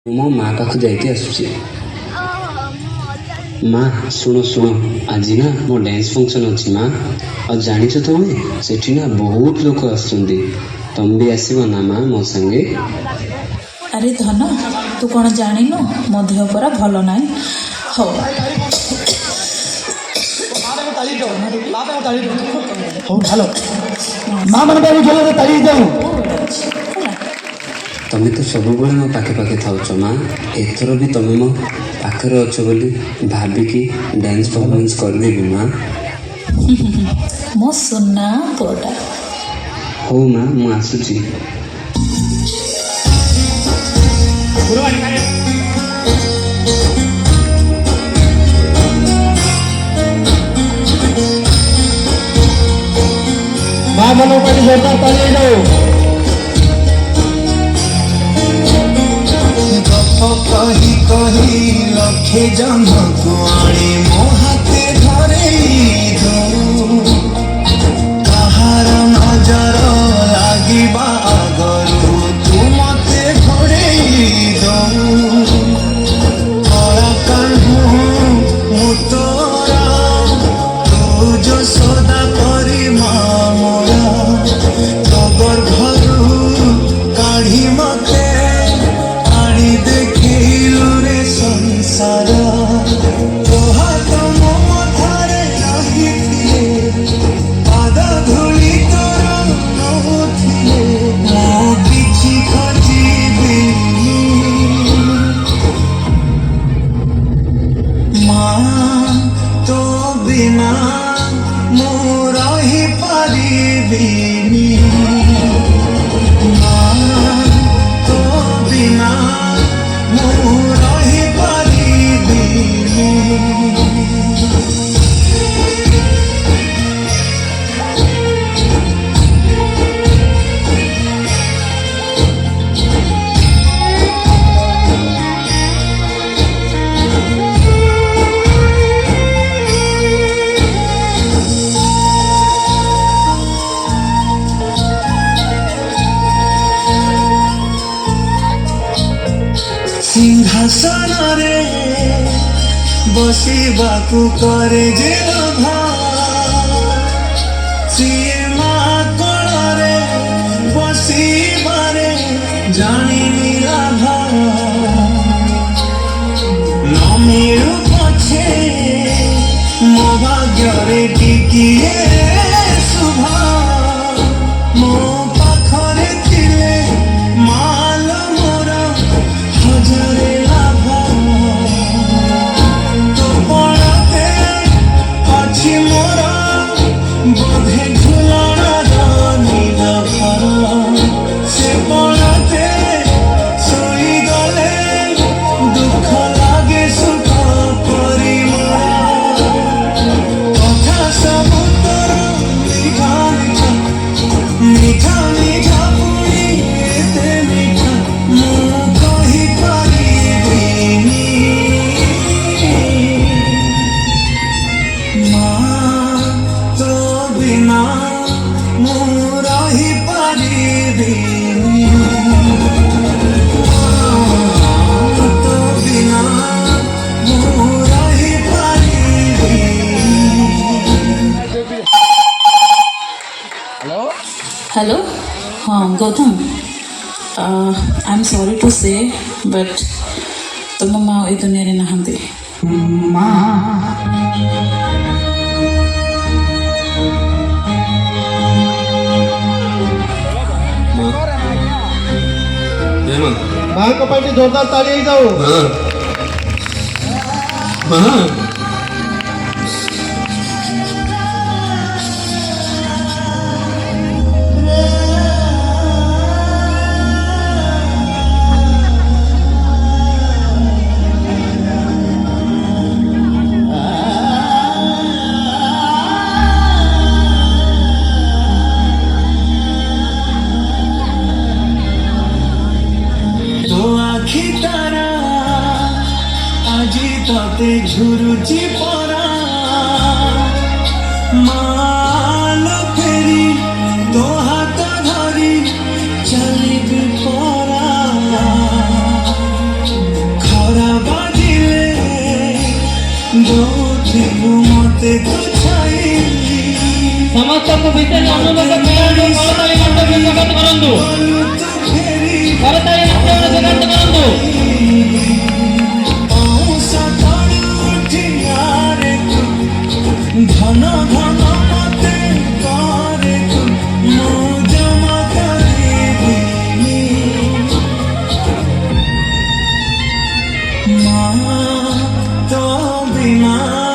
मो माँ पाख जाइए आसुची। माँ शुण शुण आज ना मो डांस फंक्शन अच्छी माँ और जानिछ तुम्हें सेठी ना बहुत लोक आसुचंदी तुम भी आसब ना माँ मो संगे। अरे धन तू कौन जानिनु मो देह परा भल ना हो तुम्हें तो सब मो पाखे पाखे थाउच माँ एथर भी तुम मो पाखे अच्छ बोली भाविकी डांस परफॉर्मेंस करदेवी माँ। मो सुना पुअटा हो माँ मु आसुची। माँ मनो पर जोरदार ताली दो। कही कही लखे जन कुआणी मो हाथे धरे कहार नजर लागिबा आगरू तू मते घोड़े कला कान्हू मु तोरा तू जो सदा परी माँ मोरा तो गर्भरू काढ़ी मते देखिलु रे संसार तो हाथ मो मथारे रहिथिले पाद धूली तोर नहुथिले मो किछि खोजिबि माँ तो बिना मो रहि पारिबिनी सिंहासन रे बसिबाकू करे जे लोभा सिए माँ कोଳରେ बसिबारे जानिनी लाभा न मिलू पछे मो भाग्ୟରେ टिकिए शुभा मो पाखरे थिले माल मोर हजारे लाभा तो पड़ते अच्छी मोरा बोधे झुलना नील भर से पड़ते सोई गले दुख लागे सुख करी मोरा कथा सब तोर मीठा मीठा मीठा मीठा पुरी एते मीठा मु कहि पारिबिनी माँ तो बिना मु रहि पारिबिनी तो बिना मु रहि पारिबिनी। हेलो हाँ Gautam I am sorry to say but तुम माँ ई दुनिया रे नहांती माँ को पार्टी जोरदार ताली दो। तो आखि तारा আজি तते झुरुची परा माल फेरी तो हाथ धरी चलिबी परा ଦେଖିବୁ ମତେ ତୁ ଛାଇଲି ସମସ୍ତଙ୍କୁ ବିଶେଷ ଅନୁମୋଦ କରନ୍ତୁ କରତାଳି ମାଧ୍ୟମରେ ସ୍ୱାଗତ କରନ୍ତୁ ତୁ ଫେରି କରତାଳି ମାଧ୍ୟମରେ ସ୍ୱାଗତ କରନ୍ତୁ ସକାଳୁ ଉଠିଆରେ ତୁ ଘନ ଘନ ମତେ କରେ ତୁ ମୁଁ ଜମା କରିବିନି ମା ତୋ ବିନା